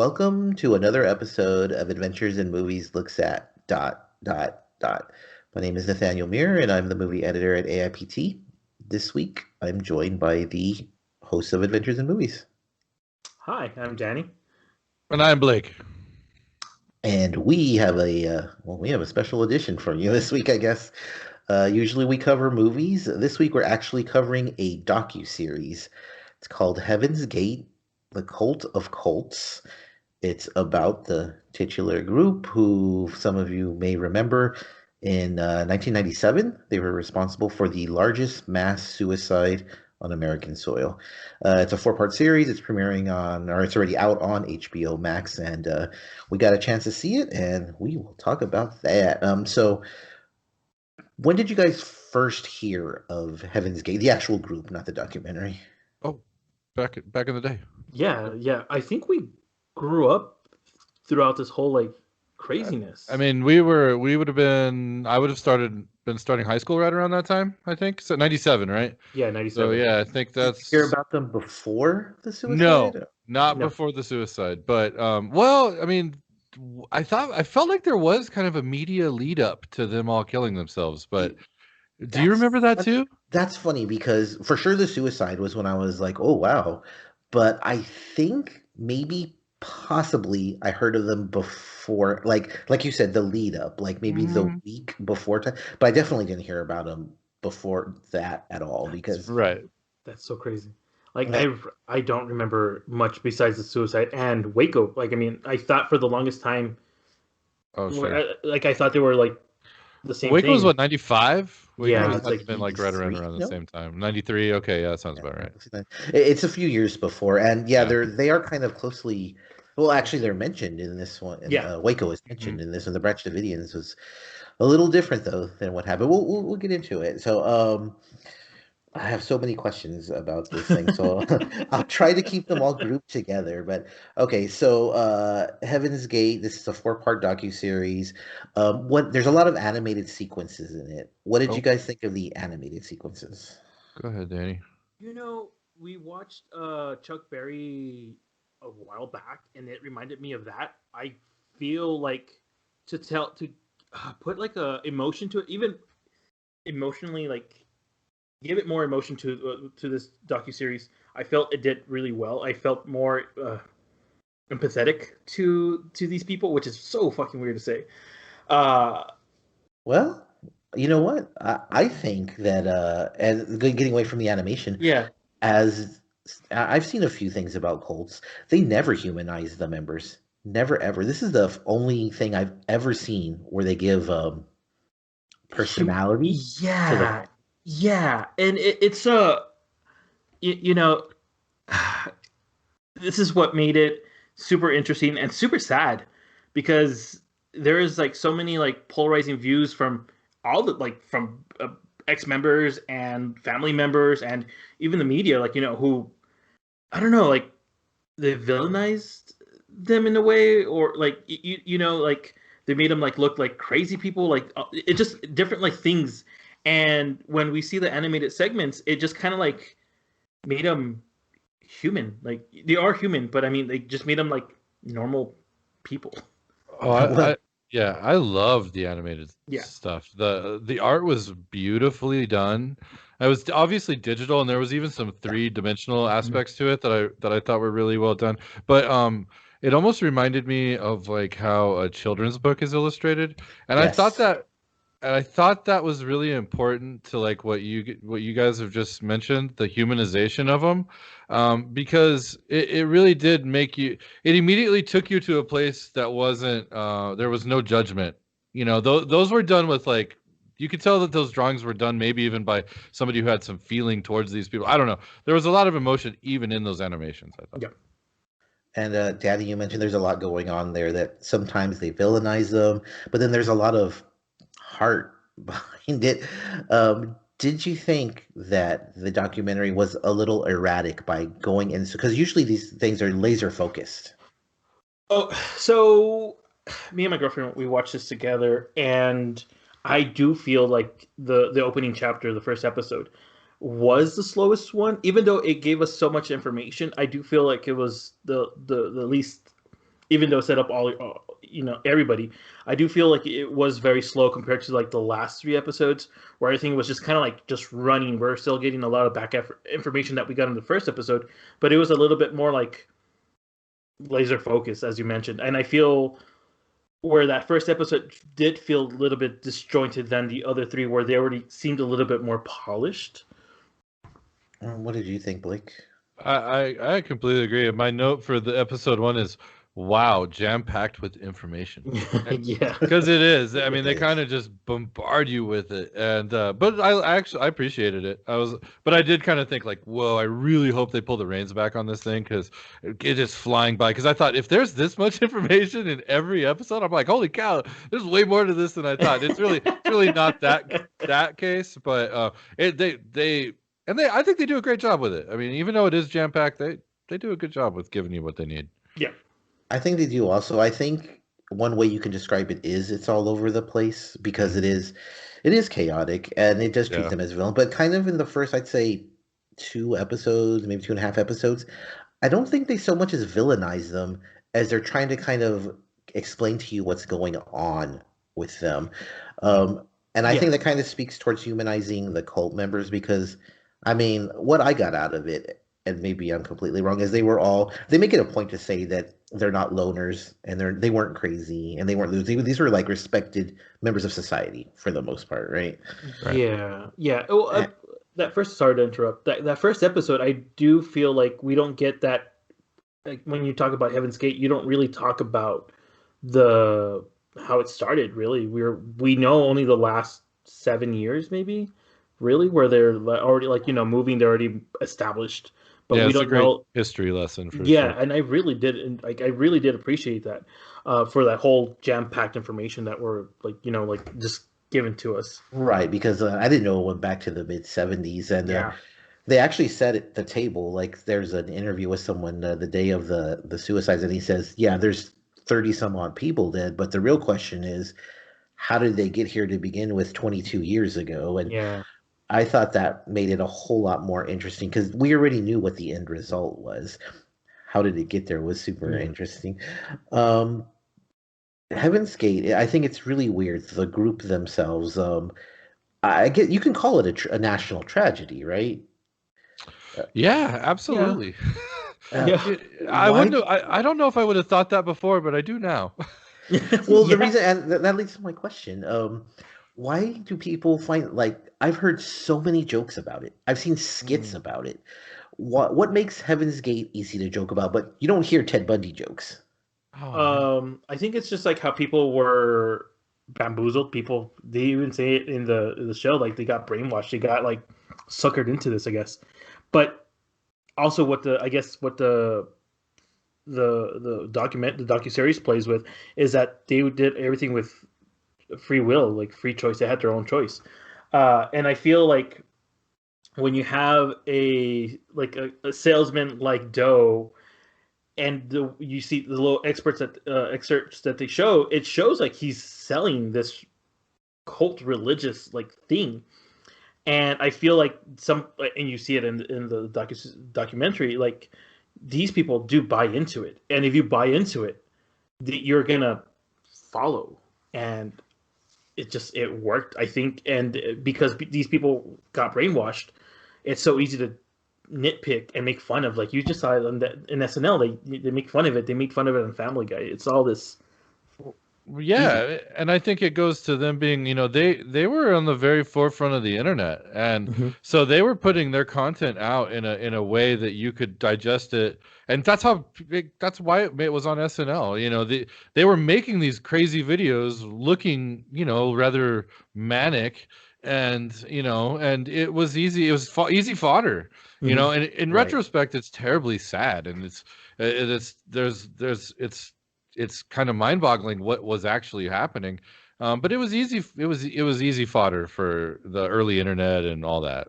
Welcome to another episode of Adventures in Movies Looks at ... My name is Nathaniel Muir, and I'm the movie editor at AIPT. This week, I'm joined by the host of Adventures in Movies. Hi, I'm Danny. And I'm Blake. And we have a special edition for you this week, I guess. Usually we cover movies. This week we're actually covering a docuseries. It's called Heaven's Gate, The Cult of Cults. It's about the titular group who some of you may remember in 1997. They were responsible for the largest mass suicide on American soil. It's a four-part series. It's it's already out on HBOMAX, and we got a chance to see it, and we will talk about that. So when did you guys first hear of Heaven's Gate, the actual group, not the documentary? Oh, back in the day. Yeah. I think we grew up throughout this whole craziness. I mean, I would have been starting high school right around that time, I think. So 97, right? Yeah, 97. So yeah, I think that's. Did you hear about them before the suicide? No, not before the suicide. But well, I mean, I felt like there was kind of a media lead up to them all killing themselves. But do you remember that too? That's funny because for sure the suicide was when I was like, oh wow. But I think maybe possibly I heard of them before, like you said, the lead up, like maybe the week before time. But I definitely didn't hear about them before that at all because right. That's so crazy. I don't remember much besides the suicide and Waco. I thought for the longest time. Oh sure. I thought they were the same. Waco thing. was what, 95? Yeah, it's been right around the same time. 93. Okay, yeah, that sounds about right. It's a few years before, and they are kind of closely. Well, actually, they're mentioned in this one. Waco is mentioned in this one. The Branch Davidians was a little different though than what happened. We'll get into it. So I have so many questions about this thing, so I'll try to keep them all grouped together. But okay, so Heaven's Gate. This is a four-part docuseries. There's a lot of animated sequences in it. What did you guys think of the animated sequences? Go ahead, Danny. We watched Chuck Berry a while back, and it reminded me of that. I feel like to put a emotion to it, even emotionally, give it more emotion to this docuseries. I felt it did really well. I felt more empathetic to these people, which is so fucking weird to say. Well, you know what? I think that and getting away from the animation, as I've seen a few things about cults, they never humanize the members. Never ever. This is the only thing I've ever seen where they give personality. Yeah, and it's this is what made it super interesting and super sad, because there is so many polarizing views from all the from ex-members and family members and even the media, who, I don't know, they villainized them in a way, or they made them look like crazy people, it just different things. And when we see the animated segments, it just kind of made them human. They are human, but I mean, they just made them normal people. Oh, I love the animated stuff. The art was beautifully done. It was obviously digital, and there was even some three-dimensional aspects to it that I thought were really well done. But it almost reminded me of how a children's book is illustrated, and I thought that was really important to what you guys have just mentioned, the humanization of them, because it really did it immediately took you to a place that wasn't there was no judgment. Those were done with you could tell that those drawings were done maybe even by somebody who had some feeling towards these people. I don't know. There was a lot of emotion even in those animations, I thought. Yeah. And Daddy, you mentioned there's a lot going on there, that sometimes they villainize them, but then there's a lot of heart behind it. Did you think that the documentary was a little erratic by going into, because usually these things are laser focused? Oh, so me and my girlfriend, we watched this together, and I do feel like the opening chapter, the first episode, was the slowest one. Even though it gave us so much information, I do feel like it was the least even though it set up all everybody. I do feel like it was very slow compared to like the last 3 episodes, where everything was just kind of like just running. We're still getting a lot of back information that we got in the first episode, but it was a little bit more like laser focus, as you mentioned. And I feel where that first episode did feel a little bit disjointed than the other 3, where they already seemed a little bit more polished. What did you think, Blake? I completely agree. My note for the episode 1 is, wow, jam-packed with information. Yeah, because it is. I mean, they kind of just bombard you with it, and but I appreciated it. But I did kind of think like, whoa, I really hope they pull the reins back on this thing, because it is flying by. Because I thought, if there's this much information in every episode, I'm like, holy cow, there's way more to this than I thought. It's really not that case, but I think they do a great job with it. I mean, even though it is jam packed, they do a good job with giving you what they need. Yeah, I think they do also. I think one way you can describe it is it's all over the place, because it is chaotic, and it does treat them as villain. But kind of in the first, I'd say, 2 episodes, maybe 2.5 episodes, I don't think they so much as villainize them as they're trying to kind of explain to you what's going on with them. And I think that kind of speaks towards humanizing the cult members, because, I mean, what I got out of it, and maybe I'm completely wrong, is they make it a point to say that they're not loners, and they weren't crazy, and they weren't losing. These were like respected members of society for the most part, right? Yeah. Oh, that first, sorry to interrupt. That first episode, I do feel like we don't get that. Like, when you talk about Heaven's Gate, you don't really talk about how it started. Really, we know only the last 7 years, maybe, really, where they're already moving. They're already established. But we don't know history lesson for sure. And I really did appreciate that for that whole jam-packed information that were just given to us. Right, because I didn't know it went back to the mid-70s, and they actually said at the table, like, there's an interview with someone the day of the suicides, and he says, yeah, there's 30 some odd people dead, but the real question is, how did they get here to begin with 22 years ago? And I thought that made it a whole lot more interesting, because we already knew what the end result was. How did it get there was super interesting. Heaven's Gate, I think it's really weird. The group themselves, I get, you can call it a national tragedy, right? Yeah, absolutely. I don't know if I would have thought that before, but I do now. Well, the reason, and that leads to my question. Why do people find, like, I've heard so many jokes about it. I've seen skits about it. What makes Heaven's Gate easy to joke about, but you don't hear Ted Bundy jokes? I think it's just like how people were bamboozled. People, they even say it in the show, like they got brainwashed. They got like suckered into this, I guess. But also, what the docuseries plays with is that they did everything with free will, like free choice. They had their own choice, and I feel like when you have a salesman like Doe, and you see the little excerpts that they show, it shows like he's selling this cult religious like thing, and I feel like and you see it in the documentary, like these people do buy into it, and if you buy into it, you're gonna follow, and it worked, I think, and because these people got brainwashed, it's so easy to nitpick and make fun of. Like you just saw in SNL, they make fun of it. They make fun of it on Family Guy. It's all this. Yeah, and I think it goes to them being, they were on the very forefront of the internet, and so they were putting their content out in a way that you could digest it, and that's why it was on SNL. They were making these crazy videos, looking rather manic, and and it was easy. It was easy fodder, And in retrospect, it's terribly sad, and it's kind of mind-boggling what was actually happening, but it was easy. It was easy fodder for the early internet and all that.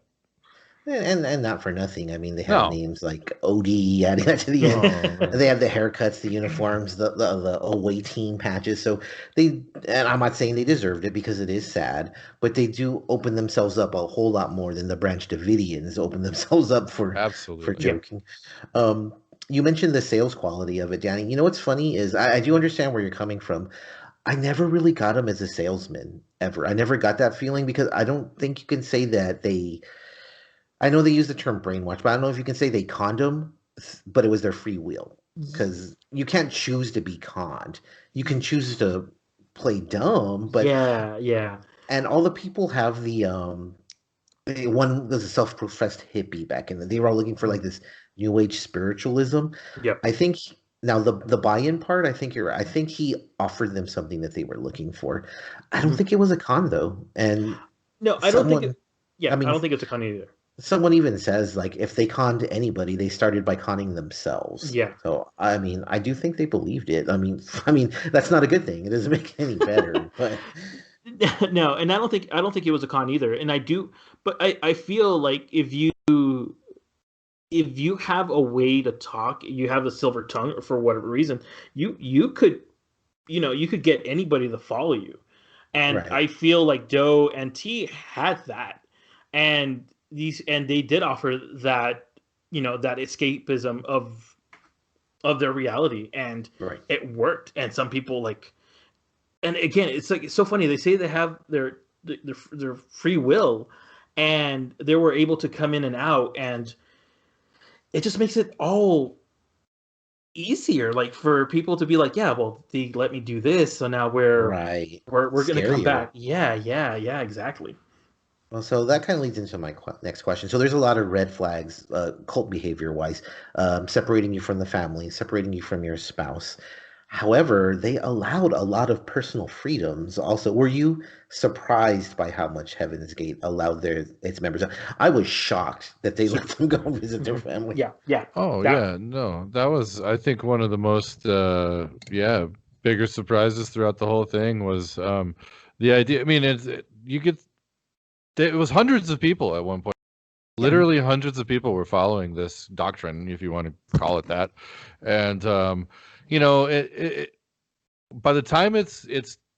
And not for nothing. I mean, they have names like OD adding that to the end. They have the haircuts, the uniforms, the away team patches. So and I'm not saying they deserved it, because it is sad, but they do open themselves up a whole lot more than the Branch Davidians open themselves up for joking. you mentioned the sales quality of it, Danny. You know what's funny is I do understand where you're coming from. I never really got him as a salesman ever. I never got that feeling because I don't think you can say that they. I know they use the term brainwash, but I don't know if you can say they conned him, but it was their free will because you can't choose to be conned. You can choose to play dumb, but Yeah, yeah. and all the people have the one was a self-professed hippie back in the they were all looking for like this new age spiritualism. Yep. I think now the buy-in part, I think you're right. I think he offered them something that they were looking for. I don't think it was a con though. And No, I don't think someone it. Yeah, I I mean don't think it's a con either. someone even says like if they conned anybody, they started by conning themselves. Yeah. So I mean, I do think they believed it. I mean that's not a good thing. It doesn't make it any better, but No, and I don't think it was a con either. And I do, but I feel like if you have a way to talk, you have a silver tongue for whatever reason, you could you could get anybody to follow you. And right. I feel like Doe and T had that. And they did offer that, that escapism of their reality, and Right. it worked. And some people like, and again, it's like it's so funny. They say they have their free will, and they were able to come in and out, and it just makes it all easier. Like for people to be like, yeah, well, they let me do this, so now Right. we're gonna come Scarier. back. Yeah, yeah, yeah, exactly. Well, so that kind of leads into my next question. So there's a lot of red flags, cult behavior wise, separating you from the family, separating you from your spouse. However, they allowed a lot of personal freedoms. Also, were you surprised by how much Heaven's Gate allowed its members? I was shocked that they let Super. them go visit their family. Yeah, yeah. Oh That yeah, no, that was I think one of the most yeah bigger surprises throughout the whole thing was the idea. I mean, you get it was hundreds of people at one point. yeah. Literally hundreds of people were following this doctrine, if you want to call it that. And you know, by the time it's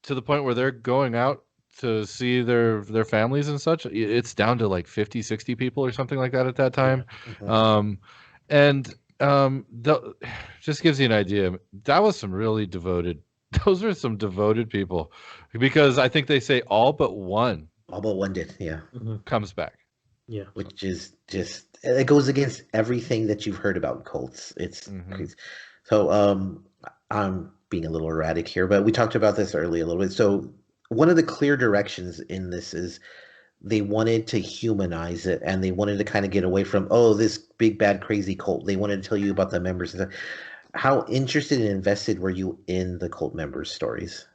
to the point where they're going out to see their families and such, it's down to like 50, 60 people or something like that at that Yeah. time. Mhm. Um, and just gives you an idea. That was some really devoted. Those are some devoted people, because I think they say all but one All but one did, yeah. Hmm. comes back. Yeah. Which is just it goes against everything that you've heard about cults. It's Hmm. crazy. So I'm being a little erratic here, but we talked about this earlier a little bit. So one of the clear directions in this is they wanted to humanize it and they wanted to kind of get away from, oh, this big bad crazy cult. They wanted to tell you about the members and stuff. How interested and invested were you in the cult members' stories?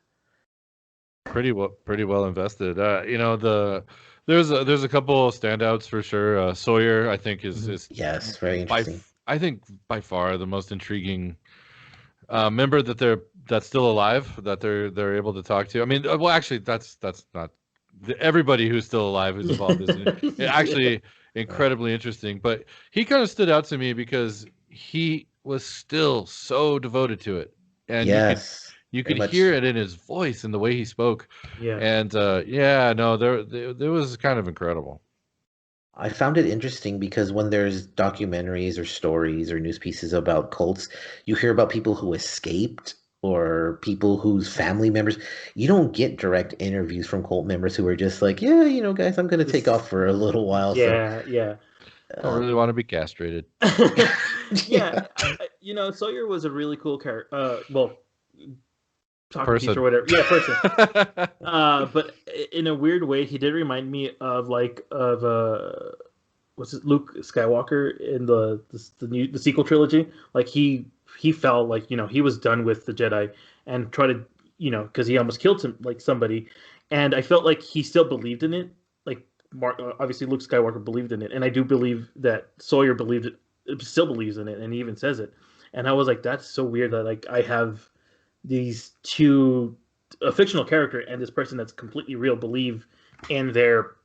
Pretty well invested. You know, there's a couple of standouts for sure. Sawyer, I think, Hmm. is Yes, very interesting. I think by far the most intriguing member that's still alive, that they're able to talk to. I mean, well, actually, that's not everybody who's still alive who's involved is Yeah. actually Right. incredibly interesting. But he kind of stood out to me because he was still so devoted to it, and Yes, you very could hear much. it in his voice and the way he spoke. Yeah. And yeah, no, there was kind of incredible. I found it interesting because when there's documentaries or stories or news pieces about cults, you hear about people who escaped or people whose family members. You don't get direct interviews from cult members who are just like, yeah, guys, I'm going to take This. off for a little while. So, Yeah. Yeah. I don't uh, really want to be castrated. Yeah. yeah, Sawyer was a really cool character. Well, talking piece or Person. whatever. Yeah, person. But in a weird way, he did remind me of what's it, Luke Skywalker in the sequel trilogy. Like he felt like he was done with the Jedi and tried to because he almost killed somebody, and I felt like he still believed in it. Like obviously Luke Skywalker believed in it, and I do believe that Sawyer believed it, still believes in it, and he even says it. And I was like, that's so weird that like I have these two, a fictional character and this person that's completely real, believe in their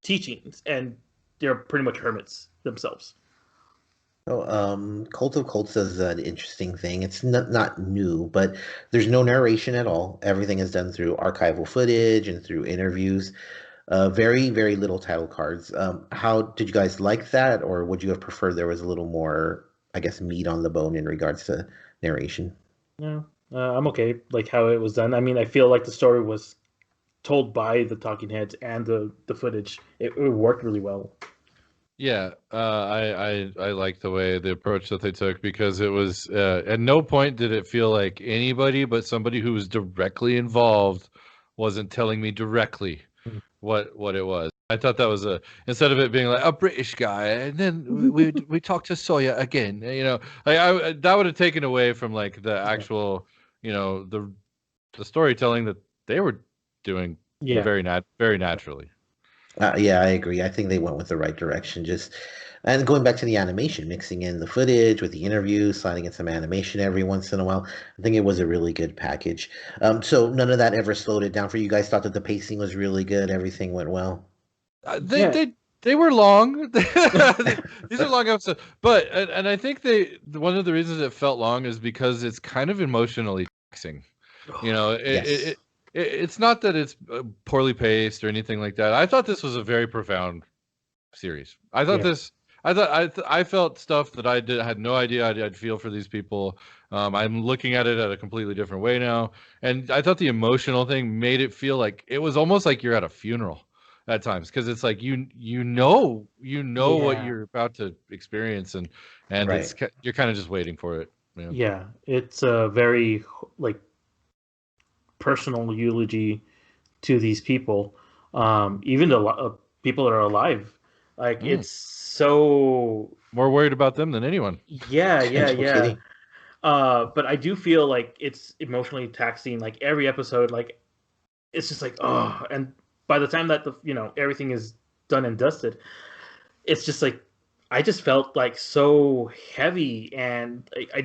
teachings, and they're pretty much hermits themselves. So, Cult of Cults is an interesting thing. It's not new, but there's no narration at all. Everything is done through archival footage and through interviews. Very, very little title cards. How did you guys like that, or would you have preferred there was a little more, I guess, meat on the bone in regards to narration. Yeah, I'm okay like how it was done. I mean, I feel like the story was told by the talking heads and the footage. It worked really well. Yeah, I like the way the approach that they took because it was at no point did it feel like anybody but somebody who was directly involved wasn't telling me directly Mhm. what it was. I thought that was a instead of it being like a British guy and then we talked to Sawyer again, like that would have taken away from like the Yeah. actual, the storytelling that they were doing Yeah. very naturally. Yeah, I agree. I think they went with the right direction. Just and going back to the animation, mixing in the footage with the interview, sliding in some animation every once in a while. I think it was a really good package. So none of that ever slowed it down for you guys. Thought that the pacing was really good. Everything went well. They Yeah. they they were long. These are long episodes, but and I think one of the reasons it felt long is because it's kind of emotionally taxing. You know, Yes. it's not that it's poorly paced or anything like that. I thought this was a very profound series. I thought Yeah. this. I felt stuff that had no idea I'd feel for these people. I'm looking at it at a completely different way now, and I thought the emotional thing made it feel like it was almost like you're at a funeral at times because it's like you know what Yeah. you're about to experience, and Right. you're kind of just waiting for it. Yeah. Yeah. It's a very like personal eulogy to these people, even the people that are alive. Like Mm. it's so More worried about them than anyone. yeah, yeah, No yeah. kidding. But I do feel like it's emotionally taxing. Like every episode, like it's just like oh, and by the time that everything is done and dusted, it's just like I just felt like so heavy, and I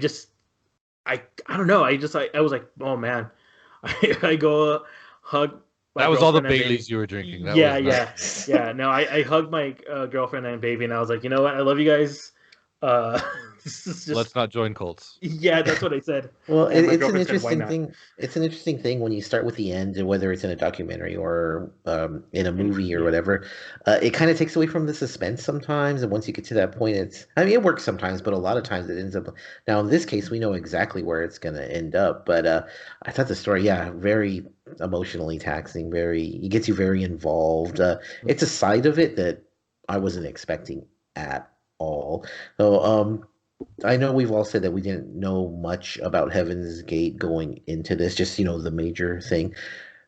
don't know. I was like, oh man, I go hug my That was all the girlfriend and baby. Baileys you were drinking. That Yeah, was not. yeah, yeah. No, I hugged my girlfriend and baby, and I was like, you know what? I love you guys. Uh, this is Let's just not join cults. yeah. That's what I said, Well, and my it's an girlfriend said, why interesting not? thing. It's an interesting thing when you start with the end, and whether it's in a documentary or in a movie or Yeah, whatever. It kind of takes away from the suspense sometimes. And once you get to that point, I mean, it works sometimes, but a lot of times it ends up. Now, in this case, we know exactly where it's going to end up. But I thought the story, yeah, very emotionally taxing. It gets you very involved. It's a side of it that I wasn't expecting at all. So, I know we've all said that we didn't know much about Heaven's Gate going into this, just the major thing.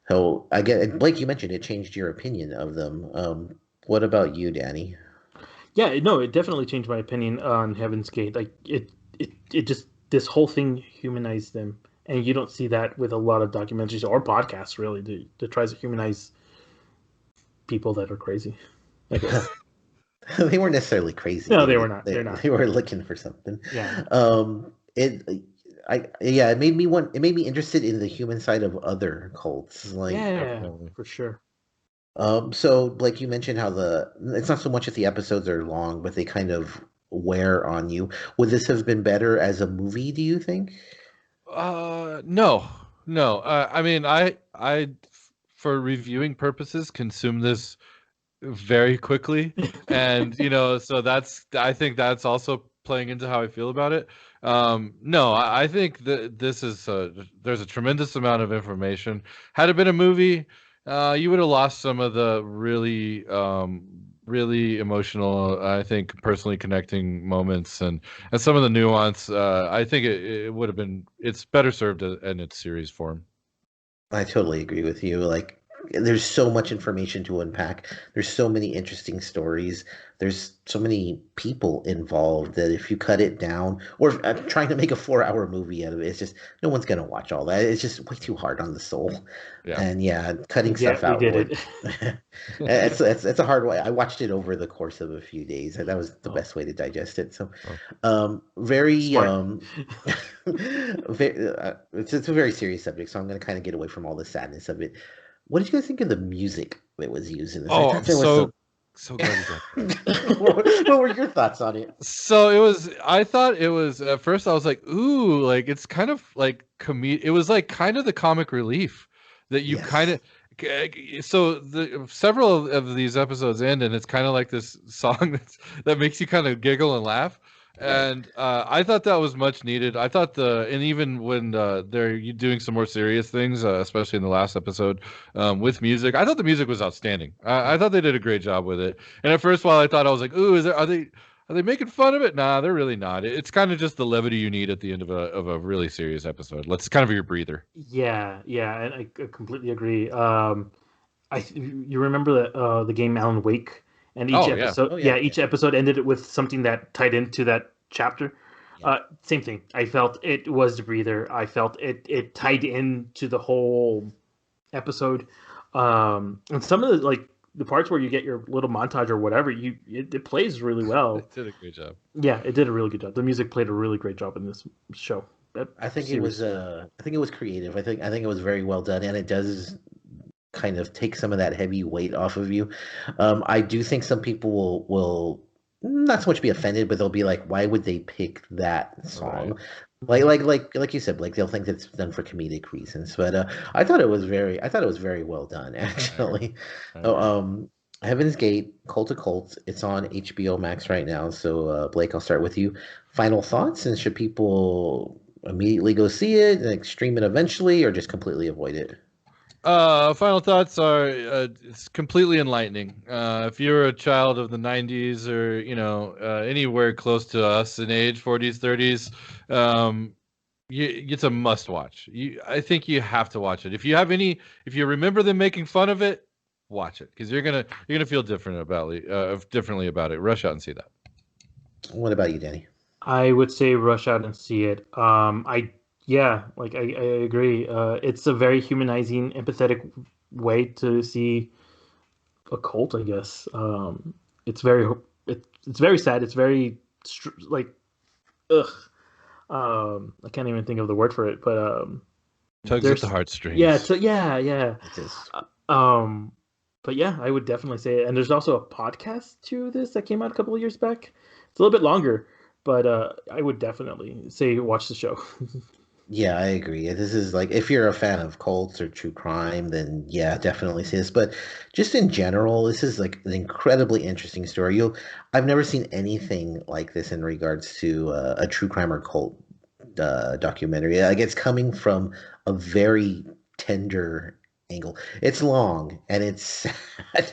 So I get Blake, you mentioned it changed your opinion of them. What about you, Danny? yeah. No, it definitely changed my opinion on Heaven's Gate. Like it just this whole thing humanized them, and you don't see that with a lot of documentaries or podcasts really that tries to humanize people that are crazy. I guess. They weren't necessarily crazy. No, They they were were not. they, They're not. they were looking for something. Yeah. It I yeah, it made me interested in the human side of other cults. Like Yeah, Definitely. for sure. so like you mentioned how it's not so much that the episodes are long, but they kind of wear on you. Would this have been better as a movie, do you think? No, no. I mean, for reviewing purposes, consume this very quickly, and so I think that's also playing into how I feel about it. No, I think that there's a tremendous amount of information. Had it been a movie, you would have lost some of the really emotional, I think, personally connecting moments and some of the nuance. I think it would have been. It's better served in its series form. I totally agree with you. Like, there's so much information to unpack. There's so many interesting stories. There's so many people involved that if you cut it down, or trying to make a 4-hour movie out of it, it's just no one's gonna watch all that. It's just way too hard on the soul. Yeah. And yeah, cutting Yeah, stuff we out did would. it. It's a hard way. I watched it over the course of a few days, and that was the Oh, best way to digest it. So, Oh. very smart. it's a very serious subject, so I'm going to kind of get away from all the sadness of it. What did you guys think of the music that was used in this? I Oh, thought I'm there was some. so glad you brought that up. What were your thoughts on it? So I thought it was, at first I was like, ooh, like it's kind of like it was like kind of the comic relief that you kind Yes. of, so several of these episodes end and it's kind of like this song that makes you kind of giggle and laugh. And I thought that was much needed. I thought and even when they're doing some more serious things, especially in the last episode with music, I thought the music was outstanding. I thought they did a great job with it. And at first, while I thought I was like, "Ooh, are they making fun of it?" Nah, they're really not. It's kind of just the levity you need at the end of a really serious episode. It's kind of your breather. Yeah, and I completely agree. You remember the game Alan Wake, and each episode, each episode ended with something that tied into that chapter. Yeah. Same thing. I felt it was the breather. I felt it tied into the whole episode. And some of the parts where you get your little montage or whatever, it plays really well. It did a great job. Yeah, it did a really good job. The music played a really great job in this show. I think it was creative. I think it was very well done, and it does kind of take some of that heavy weight off of you. I do think some people will not so much be offended, but they'll be like, "Why would they pick that song?" Right. Like you said, like they'll think that's done for comedic reasons. But I thought it was very well done, actually. Heaven's Gate, Cult of Cults. It's on HBOMAX right now. So Blake, I'll start with you. Final thoughts, and should people immediately go see it, like stream it eventually, or just completely avoid it? Final thoughts are it's completely enlightening. If you're a child of the 90s or, anywhere close to us in age, 40s, 30s, it's a must watch. I think you have to watch it. If you remember them making fun of it, watch it, because you're gonna feel differently about it. Rush out and see that. What about you, Danny? I would say rush out and see it. I agree. It's a very humanizing, empathetic way to see a cult, I guess. It's very sad. It's very ugh. I can't even think of the word for it, but tugs at the heartstrings. Yeah, yeah. It is. But yeah, I would definitely say it. And there's also a podcast to this that came out a couple of years back. It's a little bit longer, but I would definitely say watch the show. Yeah, I agree. This is like, if you're a fan of cults or true crime, then yeah, definitely see this. But just in general, this is like an incredibly interesting story. I've never seen anything like this in regards to a true crime or cult documentary. Like, it's coming from a very tender angle. It's long and it's sad,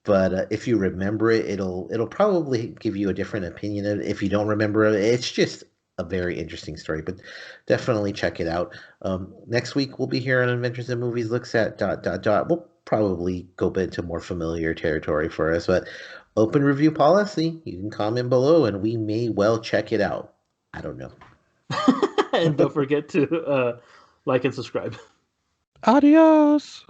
but if you remember it, it'll probably give you a different opinion. If you don't remember it, it's just a very interesting story, but definitely check it out. Next week we'll be here on Adventures in Movies Looks at ... We'll probably go into more familiar territory for us, but open review policy. You can comment below, and we may well check it out. I don't know. And don't forget to like and subscribe. Adios.